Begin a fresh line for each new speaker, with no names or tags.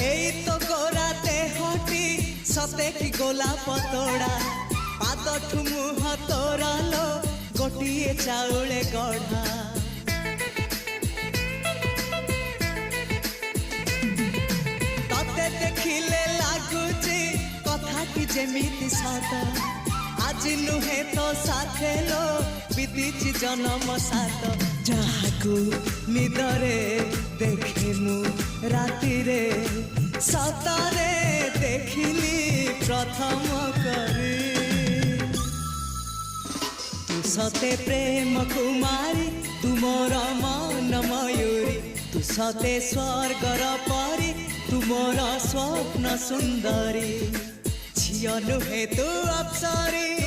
এই তো গোরাতে হটি সতে কি গোলাপ তোড়া পাদঠু মুহ তোরালো গোটিয়ে চাউলে গড়া ততে দেখিলে লাগুছি কথাটি যেমিতি সত আজি নুহে তো সাথে লো বিদিছি জনম সাত যাহাকু নিদরে দেখে মু রাতিরে সতরে দেখিলি প্রথম করে তু সতে প্রেম কুমারী তুমর মন ময়ূরী তু সতে স্বর্গর পরি তুমর স্বপ্ন সুন্দরী ঝিও নুহে তু অপ্সরী